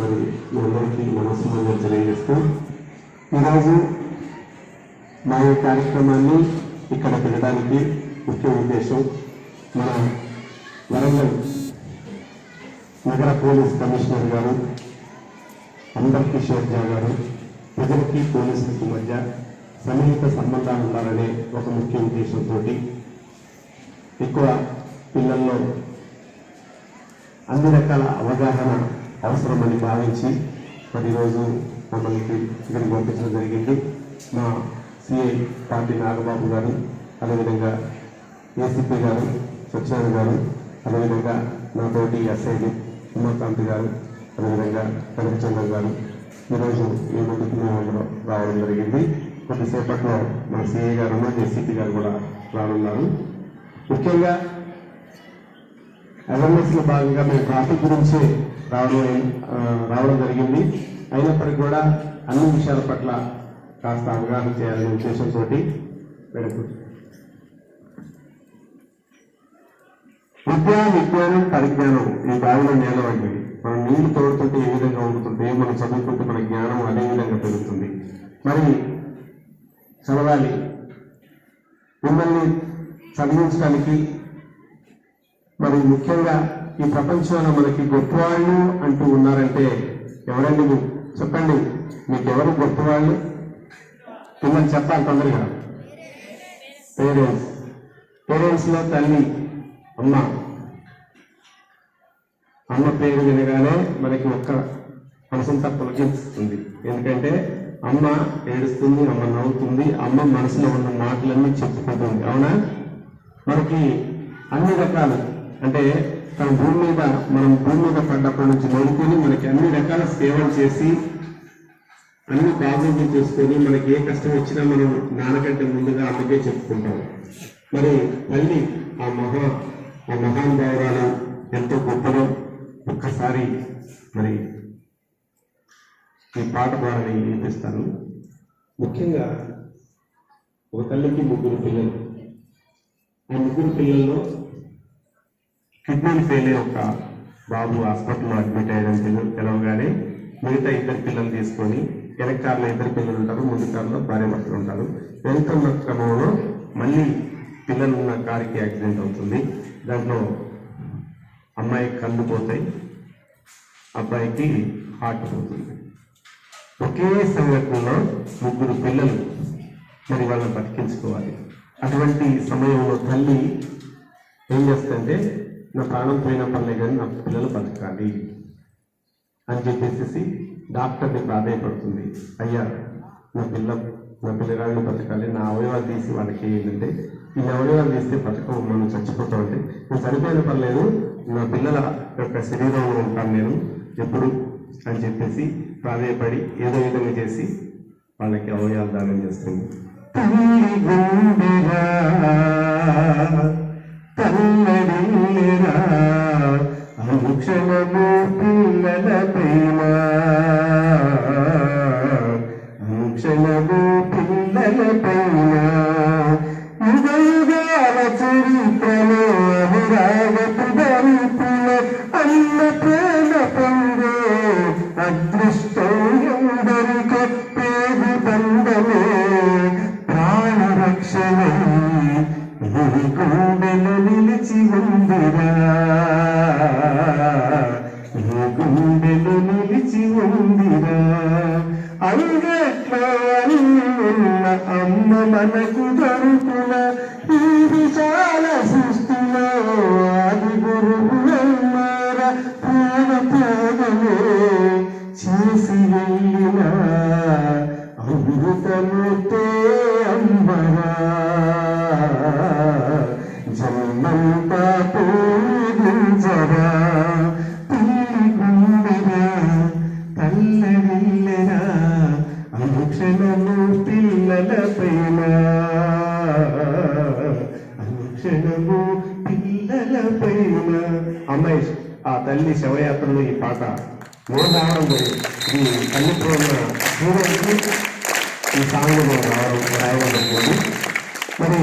మరి మీ అందరికీ నమస్కారం తెలియజేస్తూ ఈరోజు మా ఈ కార్యక్రమాన్ని ఇక్కడ పెట్టడానికి ముఖ్య ఉద్దేశం మన వరంగల్ నగర పోలీస్ కమిషనర్ గారు అంబర్ కిషోర్ జా గారు ప్రజలకి పోలీసులకి మధ్య సన్నిహిత సంబంధాలు ఉండాలనే ఒక ముఖ్య ఉద్దేశంతో ఎక్కువ పిల్లల్లో అన్ని రకాల అవగాహన అవసరమని భావించి మరి రోజు మమ్మల్ని ఇక్కడికి పంపించడం జరిగింది. మా సిఐ పార్టీ నాగబాబు గారు, అదేవిధంగా ఏసీపీ గారు సత్యనారాయణ గారు, అదేవిధంగా నాతోటి ఎస్ఐడి ఉమాకాంత్ గారు, అదేవిధంగా కనకచంద్ర గారు ఈరోజు ఈ ముందుకు మేము రావడం జరిగింది. కొద్దిసేపట్లో మా సిఐ గారు ఏసీపీ గారు కూడా రానున్నారు. ముఖ్యంగా అవేర్నెస్లో భాగంగా మేము ట్రాఫిక్ గురించి రావడం జరిగింది. అయినప్పటికీ కూడా అన్ని విషయాల పట్ల కాస్త అవగాహన చేయాలనే ఉద్దేశంతో విజ్ఞానం పరిజ్ఞానం ఈ బావిలో నేల వంటివి. మనం నీళ్లు తోడుతుంటే ఏ విధంగా ఉండుతుంటే, మనం చదువుకుంటే మన జ్ఞానం అదే విధంగా పెరుగుతుంది. మరి చదవాలి. మిమ్మల్ని చదివించడానికి మరి ముఖ్యంగా ఈ ప్రపంచంలో మనకి గొప్పవాళ్ళు అంటూ ఉన్నారంటే ఎవరండి? మీరు చెప్పండి, మీకు ఎవరు గొప్పవాళ్ళు? మిమ్మల్ని చెప్పాలి తొందరగా. పేరెంట్స్లో తల్లి అమ్మ పేరు వినగానే మనకి ఒక్క మనసంతా పులకిస్తుంది. ఎందుకంటే అమ్మ ఏడుస్తుంది, అమ్మ నవ్వుతుంది, అమ్మ మనసులో ఉన్న మాటలన్నీ చెప్పుకుంటుంది. అవునా? మనకి అన్ని రకాలు అంటే మనం భూమి మీద పడ్డప్పటి నుంచి మొదలుకొని మనకి అన్ని రకాల సేవలు చేసి అన్ని బాధ్యతలు చేసుకొని మనకి ఏ కష్టం వచ్చినా మనం నాన్నకంటే ముందుగా అమ్మకే చెప్పుకుంటాం. మరి తల్లి ఆ మహానుభావురాలు ఎంతో గొప్పదో ఒక్కసారి మరి ఈ పాట ద్వారా నేను వినిపిస్తాను. ముఖ్యంగా ఒక తల్లికి 3 పిల్లలు. ఆ 3 పిల్లల్లో కిడ్నీలు ఫెయిల్ అయ్యే ఒక బాబు హాస్పిటల్లో అడ్మిట్ అయ్యారని తెలవగానే మిగతా 2 పిల్లలు తీసుకొని వెనక కార్లో 2 పిల్లలు ఉంటారు, ముందు కార్లో భార్య భర్తలు ఉంటారు. వెళ్తున్న క్రమంలో మళ్ళీ పిల్లలు ఉన్న కారుకి యాక్సిడెంట్ అవుతుంది. దాంట్లో అమ్మాయికి కళ్ళు పోతాయి, అబ్బాయికి హార్ట్ పోతుంది. ఒకే సంఘటనలో 3 పిల్లలు మరి వాళ్ళని బతికించుకోవాలి. అటువంటి సమయంలో తల్లి ఏం చేస్తుందంటే, నా ప్రాణం పోయిన పర్లే కానీ నా పిల్లలు బతకాలి అని చెప్పేసి డాక్టర్ని ప్రాధాయపడుతుంది. అయ్యా నా పిల్లగాళ్ళు బతకాలి, నా అవయవాలు తీసి వాళ్ళకి ఏంటంటే, ఈ అవయవాలు తీస్తే బతకం, మనం చచ్చిపోతాం అంటే, నేను చనిపోయిన పర్లేదు, నా పిల్లల యొక్క శరీరంలో ఉంటాను నేను ఎప్పుడు అని చెప్పేసి ప్రాధాయపడి ఏదో విధంగా చేసి వాళ్ళకి అవయవాలు దానం చేస్తుంది. అనుక్షణము పిల్లల ప్రేమ, అనుక్షణము పిల్లల ప్రేమ, యుగాల చరిత్రలో అనురాగపు దరిపుల అన్న ప్రేమ పొందే అదృష్టం ఎందరికో పేరు బంధమే ప్రాణరక్షణే ఈ గుండెలు నిలిచి ఉందిరా, ఈ గుండెలు నిలిచి ఉందిరా. అంగట్లో ఉన్న అమ్మ మనకు దొరుకున ఈ విశాల సృష్టిలో ఆది గురువు అమ్మారా ప్రేమనే చేసి వెళ్ళిన అమృతముతో అమ్మరా, జన్మంతా పూజించరా. తల్లి గుండెరా తల్లడిల్లెరా అనుక్షణము పిల్లల ప్రేమ, అనుక్షణము పిల్లల ప్రేమ. అమ్మాయి ఆ తల్లి శవయాత్రలో ఈ పాట రావడం జరిగింది. ఈ తల్లితో ఉన్న స్టూడెంట్కి ఈ సాంగ్లో రాయడం జరిగింది. మరి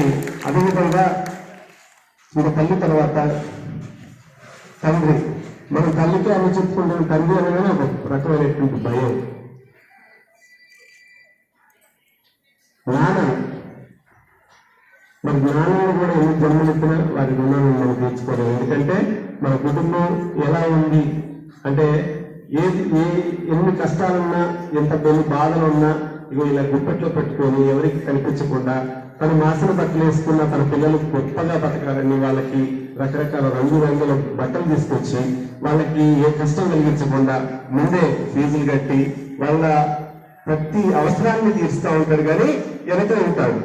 అదేవిధంగా ఇంకా తల్లి తర్వాత తండ్రి మనం తల్లికి అని చెప్పుకుంటాం, తండ్రి అనగానే ఒక రకమైనటువంటి భయం. నాన్న మరి జ్ఞానాన్ని కూడా ఎన్ని జన్మలెత్తినా వారి రుణాన్ని మనం తీర్చుకోలేము. ఎందుకంటే మన కుటుంబం ఎలా ఉంది అంటే ఎన్ని కష్టాలున్నా, ఎంత బాధలున్నా ఇగో ఇలా గుప్పెట్లో పెట్టుకొని ఎవరికి కనిపించకుండా తను మాసిన బట్టలు వేసుకున్న తన పిల్లలు గొప్పగా బతకాలని వాళ్ళకి రకరకాల రంగుల బట్టలు తీసుకొచ్చి వాళ్ళకి ఏ కష్టం కలిగించకుండా ముందే ఫీజులు కట్టి వాళ్ళ ప్రతి అవసరాన్ని తీరుస్తూ ఉంటాడు. కానీ వెనక ఉంటాడు.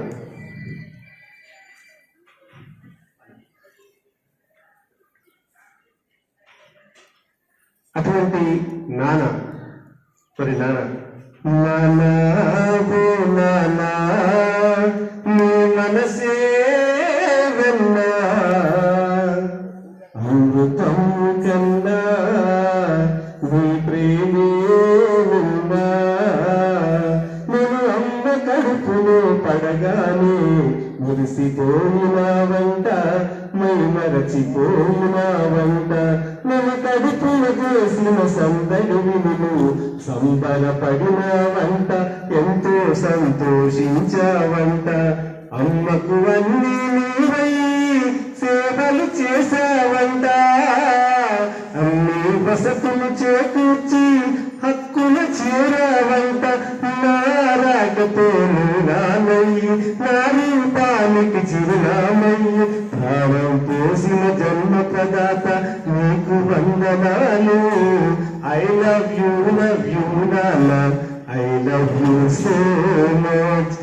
అటువంటి నాన్న మరి నాన్న నీ మనసే వెన్నా అమృతం కన్నా నీ ప్రేమే ఉన్నా నేను అమ్మ కడుపులో పడగానే మురిసిపోయినావంట, మై మరచిపోయినావంట, నన్ను కడుపున చేసిన సందడి విను సంబరపడినావంట, ఎంతో సంతోషించావంట. అమ్మకు అన్నీ నీవై సేవలు చేశావంట, అన్ని వసతులు చేకూర్చి హక్కున చేరావంట. నా రాకతో నానయ్యి నా రూపానికి చిరునామయ్యి ప్రాణం పోసిన జన్మ ప్రదాత నీకు వందనాలు. ఐ లవ్ యూ నాన్న, I love you so much.